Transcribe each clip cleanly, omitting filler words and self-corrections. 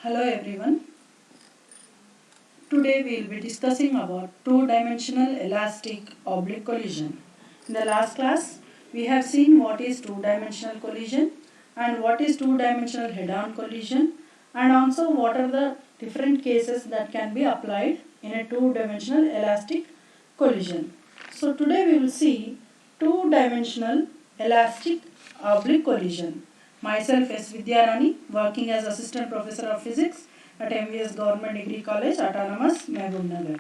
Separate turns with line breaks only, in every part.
Hello everyone. Today we will be discussing about two-dimensional elastic oblique collision. In the last class, we have seen what is two-dimensional collision and what is two-dimensional head-on collision, and also what are the different cases that can be applied in a two-dimensional elastic collision. So today we will see two-dimensional elastic oblique collision. Myself S. Vidyarani, working as Assistant Professor of Physics at MVS Government Degree College, Autonomous, Mehboob.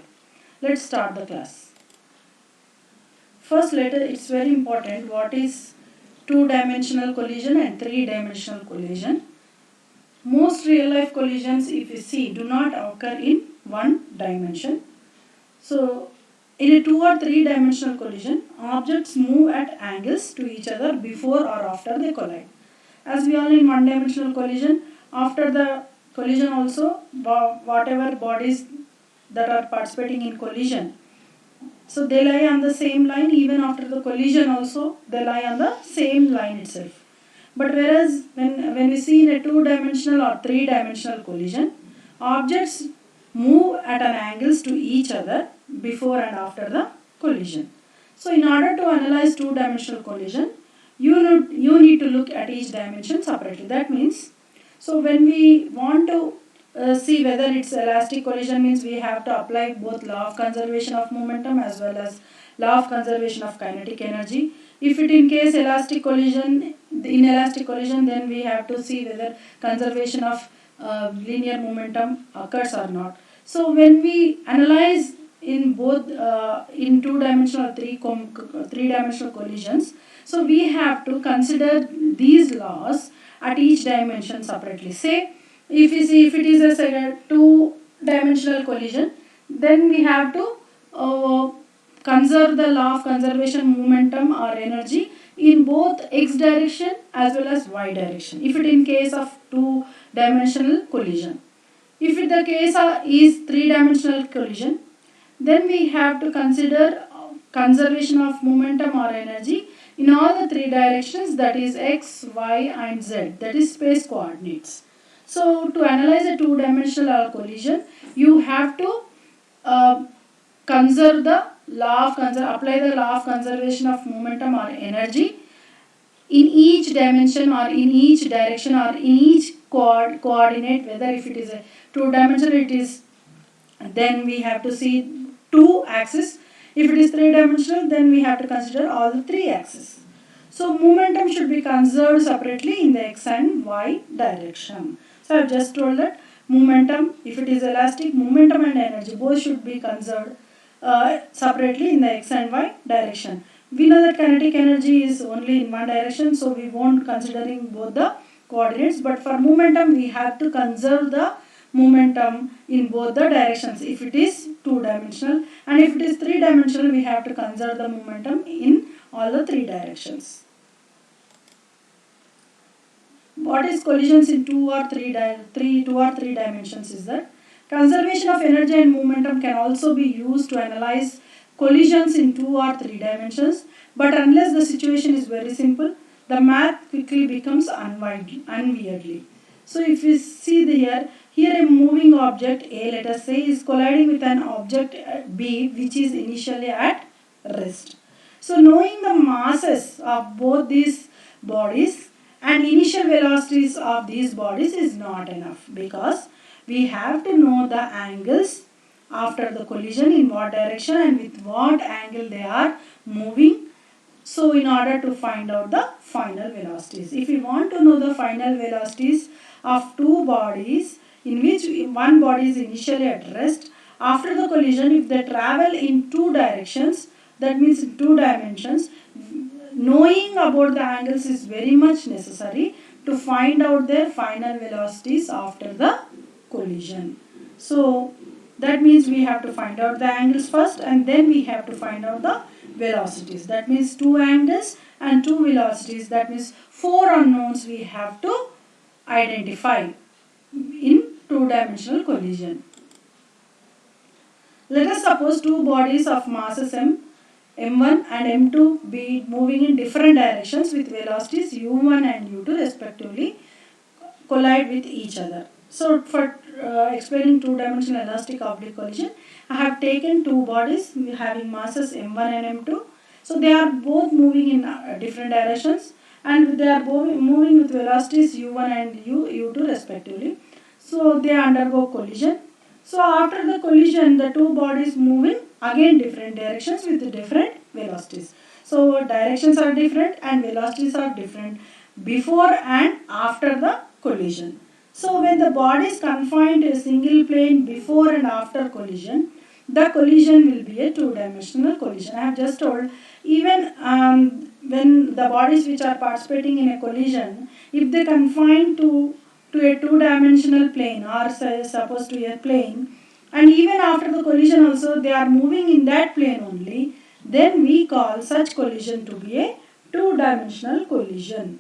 Let's start the class. First, it's very important what is two-dimensional collision and three-dimensional collision. Most real-life collisions, if you see, do not occur in one dimension. So, in a two or three-dimensional collision, objects move at angles to each other before or after they collide. As we all in one-dimensional collision, after the collision also, whatever bodies that are participating in collision, so they lie on the same line. Even after the collision also, they lie on the same line itself. But whereas when we see in a two-dimensional or three-dimensional collision, objects move at an angles to each other before and after the collision. So in order to analyze two-dimensional collision, you need to look at each dimension separately. That means, so when we want to see whether it's elastic collision, means we have to apply both law of conservation of momentum as well as law of conservation of kinetic energy. If it in case elastic collision, in elastic collision, then we have to see whether conservation of linear momentum occurs or not. So when we analyze in both in two-dimensional or three-dimensional collisions, so we have to consider these laws at each dimension separately. Say if you see if it is a two-dimensional collision, then we have to conserve the law of conservation momentum or energy in both x direction as well as y direction. If it in case of two-dimensional collision, if it the case is three-dimensional collision, then we have to consider conservation of momentum or energy in all the three directions, that is x, y and z, that is space coordinates. So to analyze a two-dimensional collision, you have to conserve the law of apply the law of conservation of momentum or energy in each dimension or in each direction or in each coordinate. Whether if it is a two-dimensional, it is, then we have to see two axes. If it is three-dimensional, then we have to consider all the three axes. So momentum should be conserved separately in the x and y direction. So I have just told that momentum, if it is elastic, momentum and energy both should be conserved separately in the x and y direction. We know that kinetic energy is only in one direction, so we won't considering both the coordinates. But for momentum, we have to conserve the momentum in both the directions if it is two-dimensional, and if it is three-dimensional, we have to conserve the momentum in all the three directions. What is collisions in two or three dimensions is that conservation of energy and momentum can also be used to analyze collisions in two or three dimensions, but unless the situation is very simple, the math quickly becomes unwieldy. So if you see here a moving object A, let us say, is colliding with an object B which is initially at rest. So knowing the masses of both these bodies and initial velocities of these bodies is not enough, because we have to know the angles after the collision, in what direction and with what angle they are moving. So in order to find out the final velocities, if we want to know the final velocities of two bodies in which one body is initially at rest, after the collision, if they travel in two directions, that means in two dimensions, knowing about the angles is very much necessary to find out their final velocities after the collision. So that means we have to find out the angles first, and then we have to find out the velocities. That means two angles and two velocities. That means four unknowns we have to identify in two-dimensional collision. Let us suppose two bodies of masses m1 and m2 be moving in different directions with velocities u1 and u2 respectively collide with each other. So for explaining two-dimensional elastic oblique collision, I have taken two bodies having masses m1 and m2. So they are both moving in different directions, and they are moving with velocities u1 and u2 respectively. So they undergo collision. So after the collision, the two bodies moving again different directions with different velocities. So directions are different and velocities are different before and after the collision. So when the body is confined to a single plane before and after collision, the collision will be a two-dimensional collision. I have just told, even when the bodies which are participating in a collision, if they confine to a two-dimensional plane, or say suppose to a plane, and even after the collision also they are moving in that plane only, then we call such collision to be a two-dimensional collision.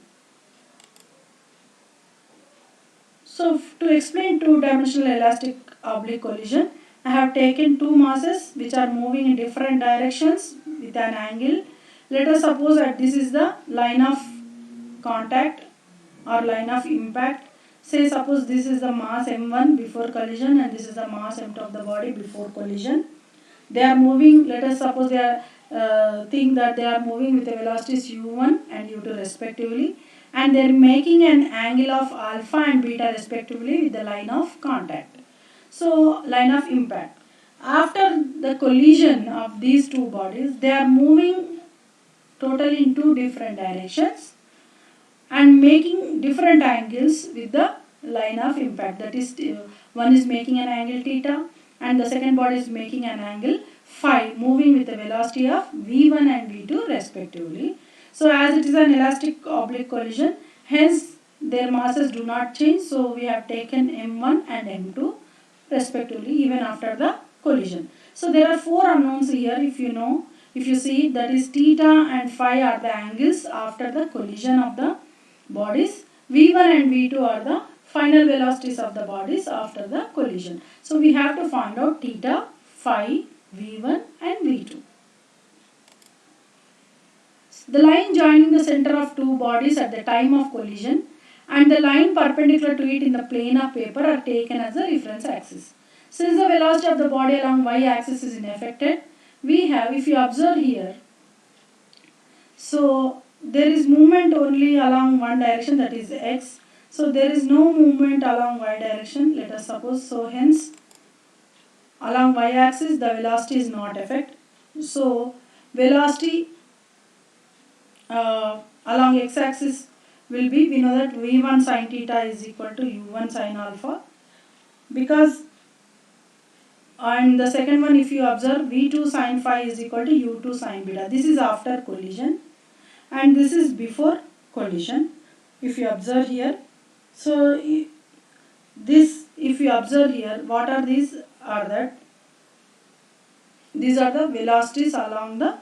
So to explain two-dimensional elastic oblique collision, I have taken two masses which are moving in different directions with an angle. Let us suppose that this is the line of contact or line of impact. Say suppose this is the mass m1 before collision and this is the mass m2 of the body before collision. They are moving, let us suppose they are think that they are moving with the velocities u1 and u2 respectively, and they are making an angle of alpha and beta respectively with the line of contact. So line of impact. After the collision of these two bodies, they are moving totally in two different directions and making different angles with the line of impact. That is, one is making an angle theta and the second body is making an angle phi, moving with the velocity of v1 and v2 respectively. So as it is an elastic oblique collision, hence their masses do not change. So we have taken m1 and m2 respectively even after the collision. So there are four unknowns here, if you know, if you see, that is theta and phi are the angles after the collision of the bodies. v1 and v2 are the final velocities of the bodies after the collision. So we have to find out theta, phi, v1 and v2. The line joining the center of two bodies at the time of collision and the line perpendicular to it in the plane of paper are taken as the reference axis. Since the velocity of the body along y-axis is unaffected, we have, if you observe here, so there is movement only along one direction, that is x. So there is no movement along y direction, let us suppose. So hence along y-axis the velocity is not affected. So velocity along x-axis will be, we know that v1 sin theta is equal to u1 sin alpha, because, and the second one, if you observe, v2 sin phi is equal to u2 sin beta. This is after collision and this is before collision, if you observe here. So this, if you observe here, what are these? Are that these are the velocities along the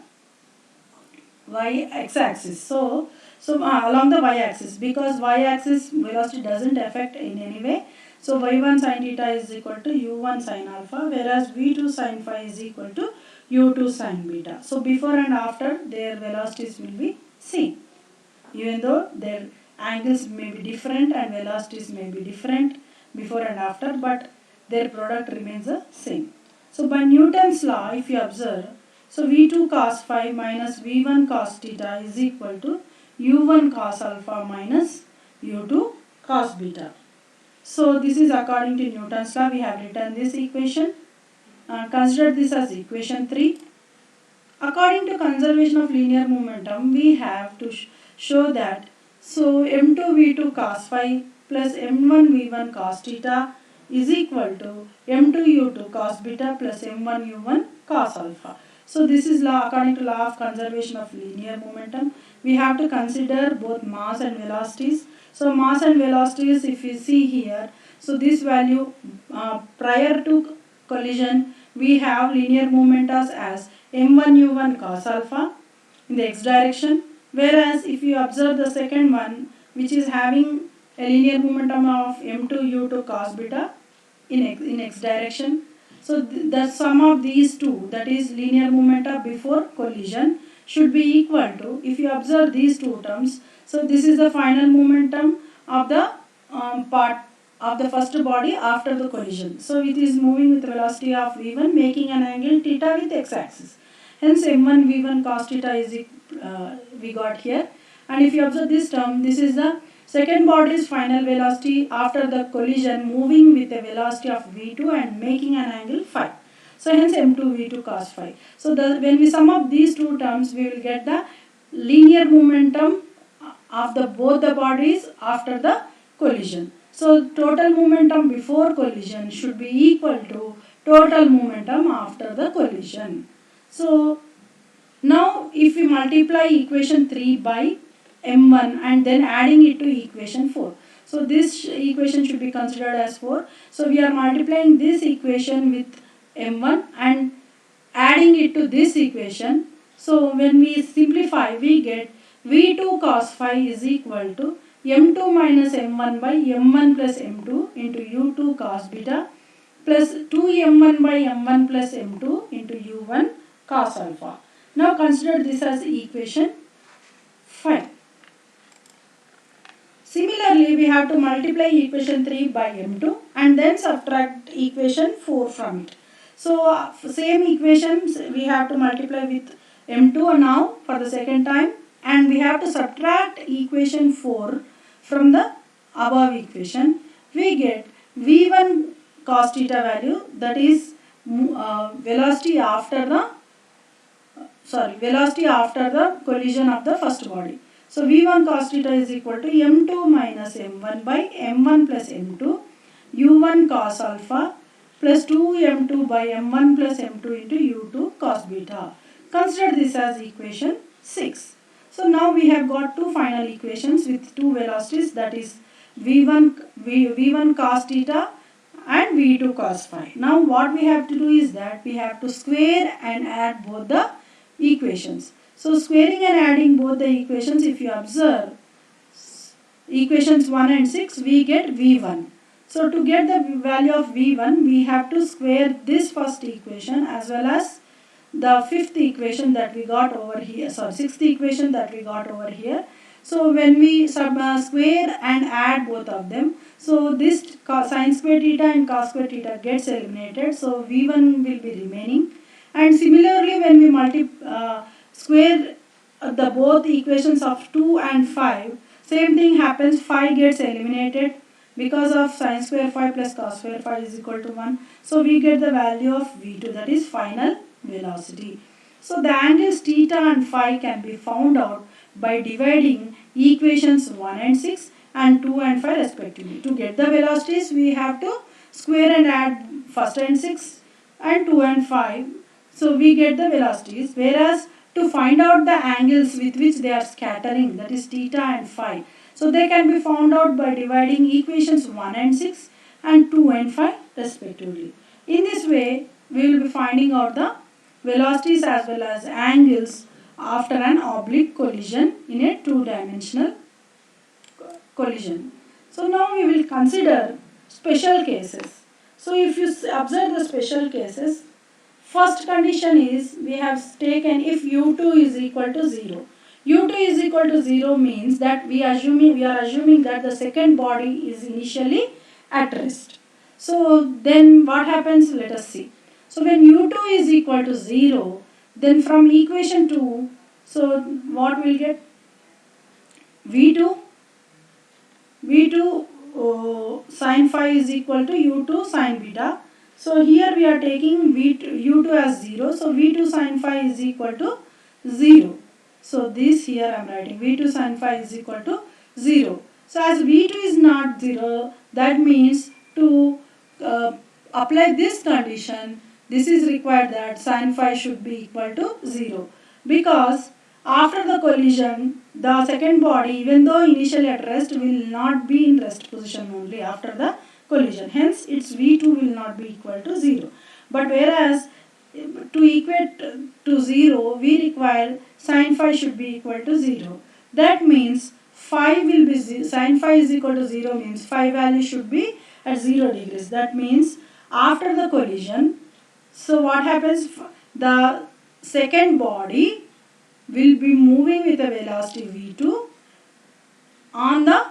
y-axis. So along the y-axis, because y-axis velocity doesn't affect in any way. So y1 sin theta is equal to u1 sin alpha, whereas v2 sin phi is equal to u2 sin beta. So before and after their velocities will be same, even though their angles may be different and velocities may be different before and after, but their product remains the same. So by Newton's law, if you observe, so v2 cos phi minus v1 cos theta is equal to u1 cos alpha minus u2 cos beta. So this is according to Newton's law. We have written this equation. Consider this as equation 3. According to conservation of linear momentum, we have to show that, so m2 v2 cos phi plus m1 v1 cos theta is equal to m2 u2 cos beta plus m1 u1 cos alpha. So this is law, according to law of conservation of linear momentum. We have to consider both mass and velocities. So mass and velocities, if you see here, so this value prior to collision, we have linear momentum as m1 u1 cos alpha in the x direction, whereas if you observe the second one, which is having a linear momentum of m2 u2 cos beta in x direction. So the sum of these two, that is linear momentum before collision, should be equal to, if you observe these two terms, so this is the final momentum of the part of the first body after the collision. So it is moving with velocity of v1 making an angle theta with x-axis. Hence m1 v1 cos theta is we got here. And if you observe this term, this is the second body's final velocity after the collision moving with a velocity of v2 and making an angle phi. So hence m2 v2 cos phi. So when we sum up these two terms, we will get the linear momentum of both the bodies after the collision. So total momentum before collision should be equal to total momentum after the collision. So now if we multiply equation 3 by m1 and then adding it to equation 4. So this equation should be considered as 4. So we are multiplying this equation with m1 and adding it to this equation. So when we simplify, we get v2 cos phi is equal to m2 minus m1 by m1 plus m2 into u2 cos beta plus 2m1 by m1 plus m2 into u1 cos alpha. Now consider this as equation 5. Similarly, we have to multiply equation 3 by m2 and then subtract equation 4 from it. So same equations we have to multiply with m2 now for the second time, and we have to subtract equation 4 from the above equation. We get v1 cos theta value, that is velocity after the collision of the first body. So v1 cos theta is equal to m2 minus m1 by m1 plus m2 u1 cos alpha plus 2m2 by m1 plus m2 into u2 cos beta. Consider this as equation 6. So now we have got two final equations with two velocities, that is v1 cos theta and v2 cos phi. Now what we have to do is that we have to square and add both the equations. So squaring and adding both the equations, if you observe equations 1 and 6, we get v1. So to get the value of v1, we have to square this first equation as well as the fifth equation that we got over here, sixth equation that we got over here. So when we square and add both of them, so this sin square theta and cos square theta gets eliminated. So v1 will be remaining. And similarly, when we square the both equations of 2 and 5, same thing happens, phi gets eliminated because of sin square phi plus cos square phi is equal to 1. So we get the value of v2, that is final velocity. So the angles theta and phi can be found out by dividing equations 1 and 6 and 2 and 5 respectively. To get the velocities, we have to square and add first and 6 and 2 and 5. So we get the velocities, whereas to find out the angles with which they are scattering, that is theta and phi, so they can be found out by dividing equations 1 and 6 and 2 and 5 respectively. In this way, we will be finding out the velocities as well as angles after an oblique collision in a two-dimensional collision. So now we will consider special cases. So if you observe the special cases, first condition is we have taken if u2 is equal to 0. u2 is equal to 0 means that we are assuming that the second body is initially at rest. So then what happens? Let us see. So when u2 is equal to 0, then from equation 2, so what we'll get? v2 sin phi is equal to u2 sin beta. So here we are taking u2 as 0. So v2 sin phi is equal to 0. So this here I am writing v2 sin phi is equal to 0. So as v2 is not 0, that means to apply this condition, this is required that sin phi should be equal to 0. Because after the collision, the second body, even though initially at rest, will not be in rest position only after the collision. Hence, its v2 will not be equal to 0. But whereas to equate to 0, we require sin phi should be equal to 0. That means phi will be sin phi is equal to 0 means phi value should be at 0 degrees. That means after the collision, so what happens? The second body will be moving with a velocity v2 on the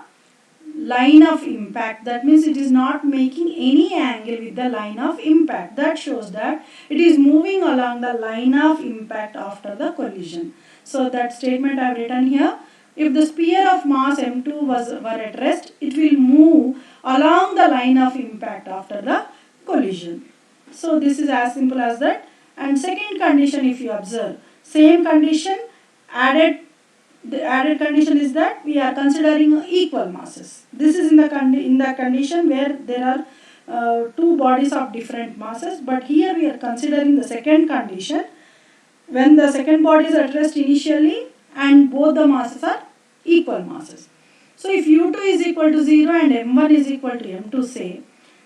line of impact. That means it is not making any angle with the line of impact. That shows that it is moving along the line of impact after the collision. So that statement I have written here. If the sphere of mass m2 were at rest, it will move along the line of impact after the collision. So this is as simple as that. And second condition, if you observe, same condition, the added condition is that we are considering equal masses. This is in the condition where there are two bodies of different masses, but here we are considering the second condition when the second body is at rest initially and both the masses are equal masses. So if u2 is equal to 0 and m1 is equal to m2 say,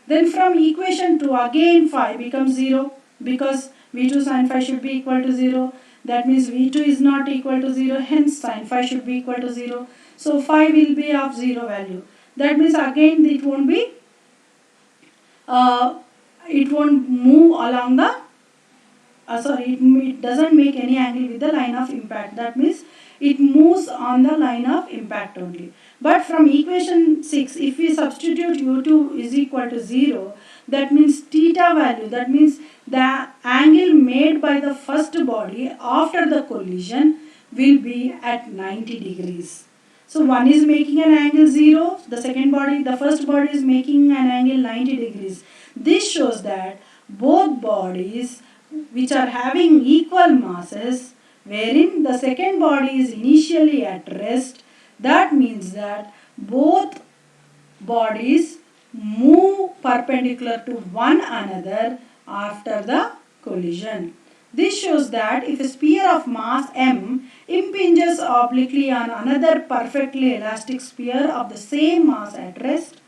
then from equation 2 again phi becomes 0 because v2 sin phi should be equal to 0. That means v2 is not equal to 0, hence sin phi should be equal to 0. So phi will be of 0 value. That means again it won't move along the it doesn't make any angle with the line of impact. That means it moves on the line of impact only. But from equation 6, if we substitute u2 is equal to 0, that means theta value, that means the angle made by the first body after the collision will be at 90 degrees. So one is making an angle 0, the first body is making an angle 90 degrees. This shows that both bodies which are having equal masses, wherein the second body is initially at rest, that means that both bodies move perpendicular to one another after the collision. This shows that if a sphere of mass m impinges obliquely on another perfectly elastic sphere of the same mass at rest,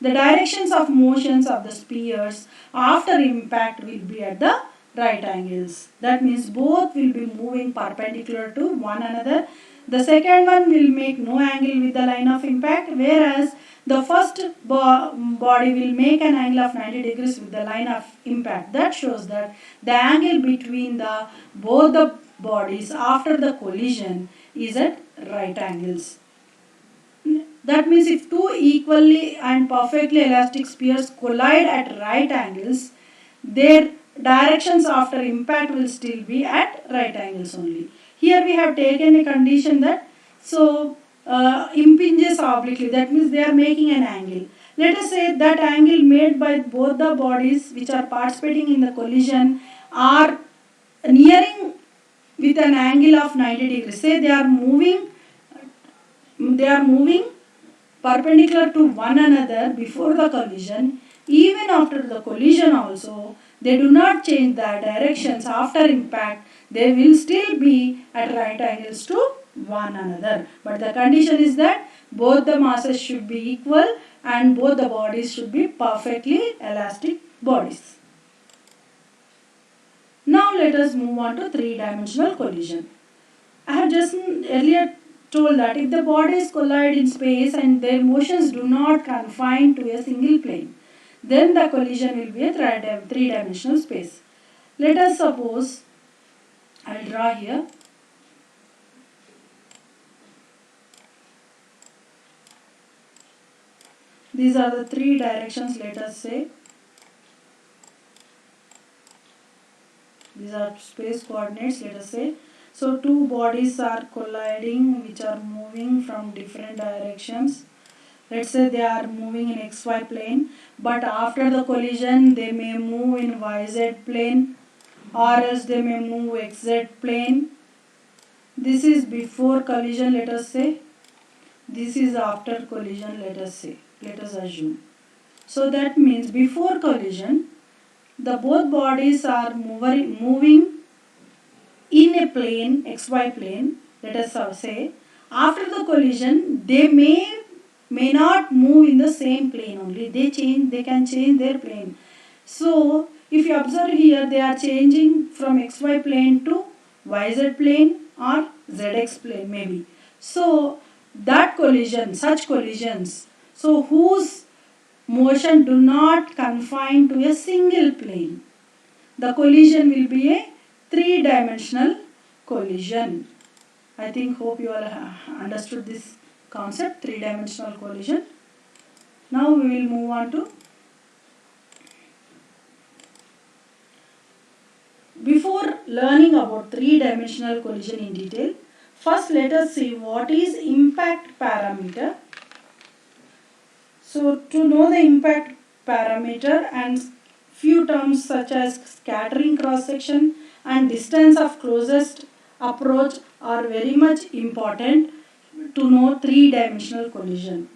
the directions of motions of the spheres after impact will be at the right angles. That means both will be moving perpendicular to one another. The second one will make no angle with the line of impact, whereas the first body will make an angle of 90 degrees with the line of impact. That shows that the angle between both the bodies after the collision is at right angles. That means if two equally and perfectly elastic spheres collide at right angles, their directions after impact will still be at right angles only. Here we have taken a condition that impinges obliquely, that means they are making an angle. Let us say that angle made by both the bodies which are participating in the collision are nearing with an angle of 90 degrees. Say they are moving perpendicular to one another before the collision. Even after the collision also, they do not change their directions after impact. They will still be at right angles to one another. But the condition is that both the masses should be equal and both the bodies should be perfectly elastic bodies. Now let us move on to three-dimensional collision. I have just earlier told that if the bodies collide in space and their motions do not confine to a single plane, then the collision will be a three-dimensional space. Let us suppose, I will draw here. These are the three directions, let us say. These are space coordinates, let us say. So two bodies are colliding which are moving from different directions. Let's say they are moving in XY plane, but after the collision they may move in YZ plane, or else they may move XZ plane. This is before collision, let us say. This is after collision, let us assume. So that means before collision, the both bodies are moving in a plane, XY plane, let us say. After the collision, they may not move in the same plane only. They can change their plane. So if you observe here, they are changing from XY plane to YZ plane or ZX plane maybe. So that collision, such collisions, so whose motion do not confine to a single plane, the collision will be a three-dimensional collision. I hope you all understood this concept, three-dimensional collision. Now we will move on to, before learning about three-dimensional collision in detail, first let us see what is impact parameter. So to know the impact parameter, and few terms such as scattering cross section and distance of closest approach are very much important to know three-dimensional collision.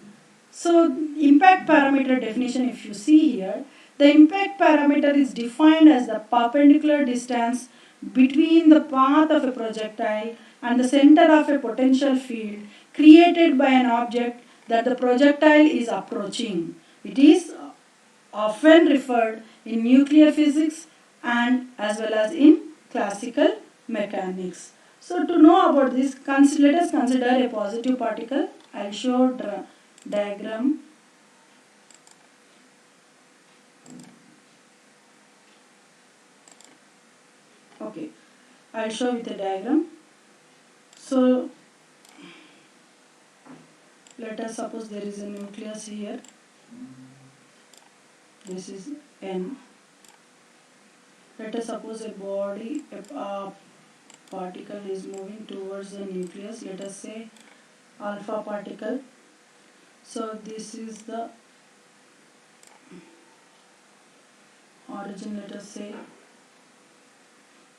So impact parameter definition, if you see here, the impact parameter is defined as the perpendicular distance between the path of a projectile and the center of a potential field created by an object that the projectile is approaching. It is often referred in nuclear physics and as well as in classical mechanics. So to know about this, let us consider a positive particle. I will show diagram. Okay, I will show with a diagram. So let us suppose there is a nucleus here. This is N. Let us suppose a body, a particle is moving towards the nucleus. Let us say alpha particle. So this is the origin, let us say.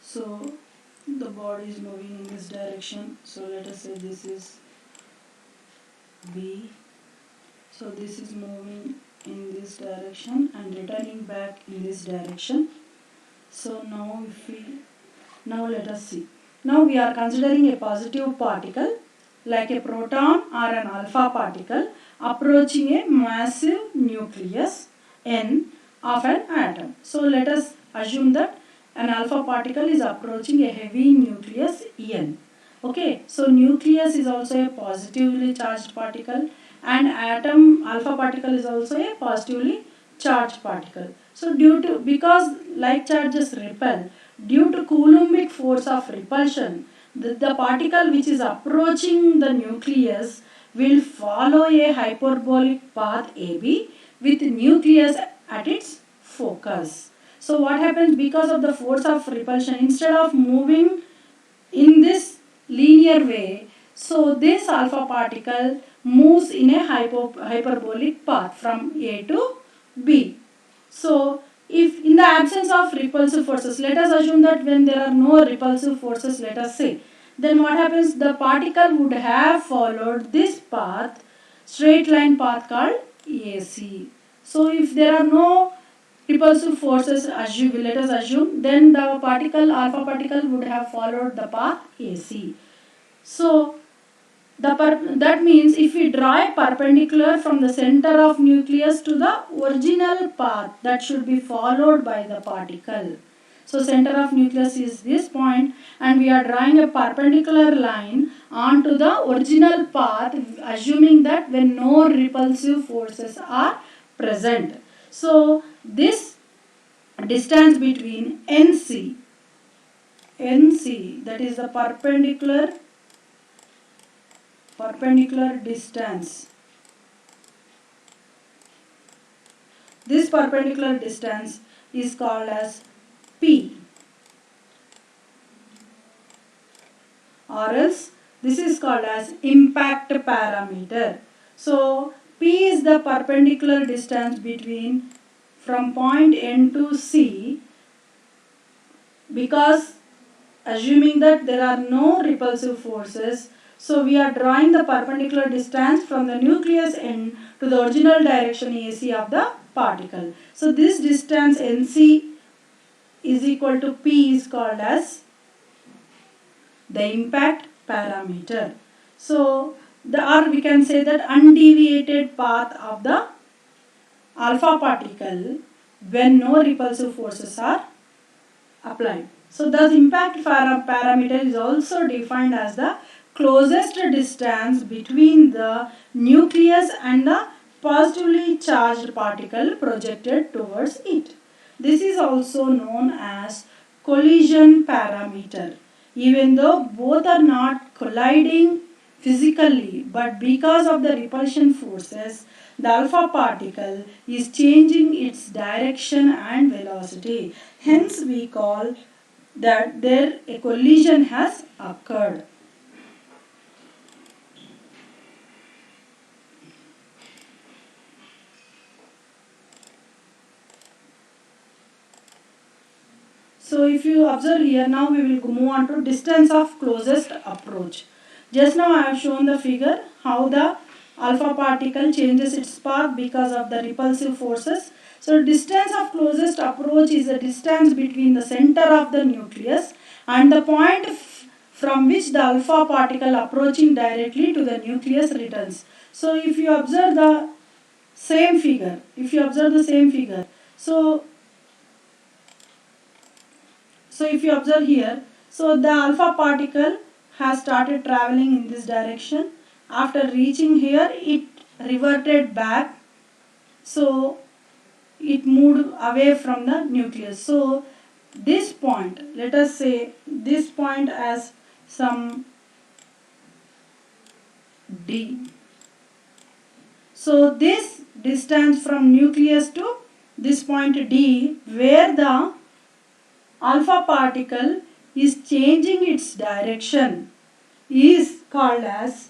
So the body is moving in this direction. So let us say this is B. So this is moving in this direction and returning back in this direction. So now let us see. Now we are considering a positive particle like a proton or an alpha particle approaching a massive nucleus N of an atom. So let us assume that an alpha particle is approaching a heavy nucleus N. Okay, so nucleus is also a positively charged particle and atom alpha particle is also a positively charged particle. So because like charges repel, due to Coulombic force of repulsion, the particle which is approaching the nucleus will follow a hyperbolic path AB with nucleus at its focus. So what happens, because of the force of repulsion, instead of moving in this linear way, so this alpha particle moves in a hyperbolic path from A to B. So if in the absence of repulsive forces, let us assume that when there are no repulsive forces, let us say, then what happens, the particle would have followed this path, straight line path called AC. So if there are no repulsive forces, let us assume, then the particle, alpha particle, would have followed the path AC. So that means if we draw a perpendicular from the center of nucleus to the original path that should be followed by the particle. So center of nucleus is this point and we are drawing a perpendicular line onto the original path, assuming that when no repulsive forces are present. So this distance between NC, that is the perpendicular distance. This perpendicular distance is called as P, or else this is called as impact parameter. So P is the perpendicular distance between from point N to C, because assuming that there are no repulsive forces, so we are drawing the perpendicular distance from the nucleus N to the original direction AC of the particle. So this distance NC is equal to P is called as the impact parameter. So or we can say that undeviated path of the alpha particle when no repulsive forces are applied. So thus impact parameter is also defined as the closest distance between the nucleus and the positively charged particle projected towards it. This is also known as collision parameter. Even though both are not colliding physically, but because of the repulsion forces, the alpha particle is changing its direction and velocity. Hence we call that there a collision has occurred. So if you observe here, now we will move on to distance of closest approach. Just now I have shown the figure how the alpha particle changes its path because of the repulsive forces. So distance of closest approach is the distance between the center of the nucleus and the point from which the alpha particle approaching directly to the nucleus returns. So if you observe the same figure, so if you observe here, so the alpha particle has started traveling in this direction. After reaching here, it reverted back. So it moved away from the nucleus. So this point, let us say this point as some D. So this distance from nucleus to this point D, where the alpha particle is changing its direction, is called as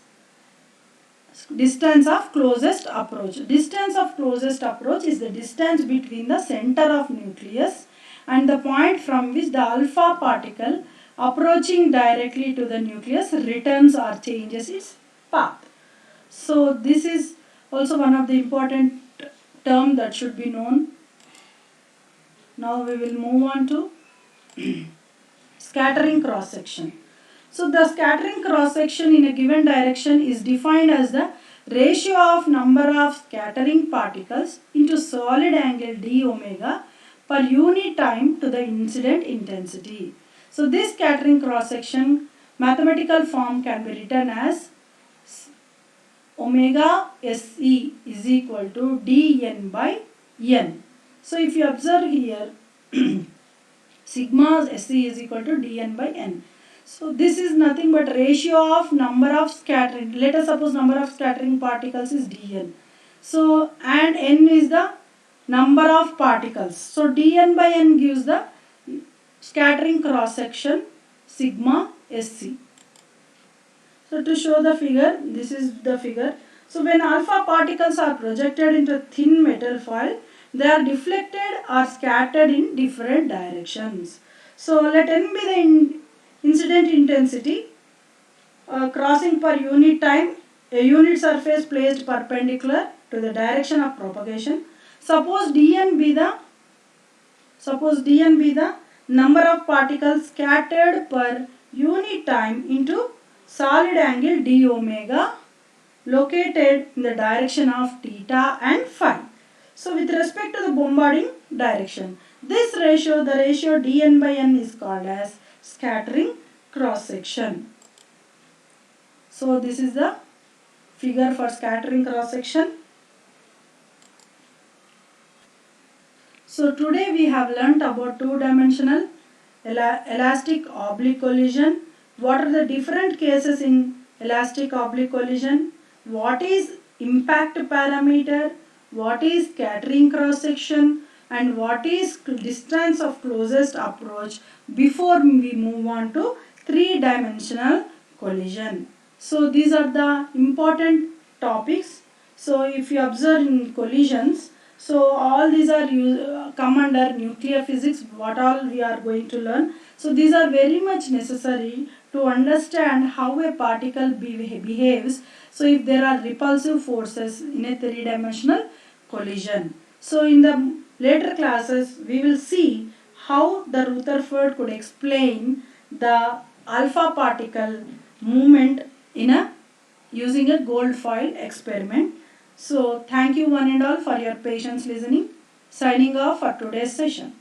distance of closest approach. Distance of closest approach is the distance between the center of nucleus and the point from which the alpha particle approaching directly to the nucleus returns or changes its path. So this is also one of the important term that should be known. Now we will move on to scattering cross section. So the scattering cross section in a given direction is defined as the ratio of number of scattering particles into solid angle d omega per unit time to the incident intensity. So this scattering cross section mathematical form can be written as omega SE is equal to dn by n. So if you observe here, sigma SE is equal to dn by n. So this is nothing but ratio of number of scattering. Let us suppose number of scattering particles is dn. So and n is the number of particles. So dn by n gives the scattering cross section sigma SC. So to show the figure, this is the figure. So when alpha particles are projected into thin metal foil, they are deflected or scattered in different directions. So let n be the incident intensity crossing per unit time, a unit surface placed perpendicular to the direction of propagation. Suppose dn be the number of particles scattered per unit time into solid angle d omega located in the direction of theta and phi. So with respect to the bombarding direction, this ratio, the ratio dn by n is called as scattering cross section. So this is the figure for scattering cross section. So today we have learnt about two-dimensional elastic oblique collision. What are the different cases in elastic oblique collision? What is impact parameter? What is scattering cross section? And what is distance of closest approach before we move on to three-dimensional collision. So these are the important topics. So if you observe in collisions, so all these are come under nuclear physics, what all we are going to learn. So these are very much necessary to understand how a particle behaves. So if there are repulsive forces in a three-dimensional collision. So in the later classes we will see how the Rutherford could explain the alpha particle movement in using a gold foil experiment. So thank you one and all for your patience listening. Signing off for today's session.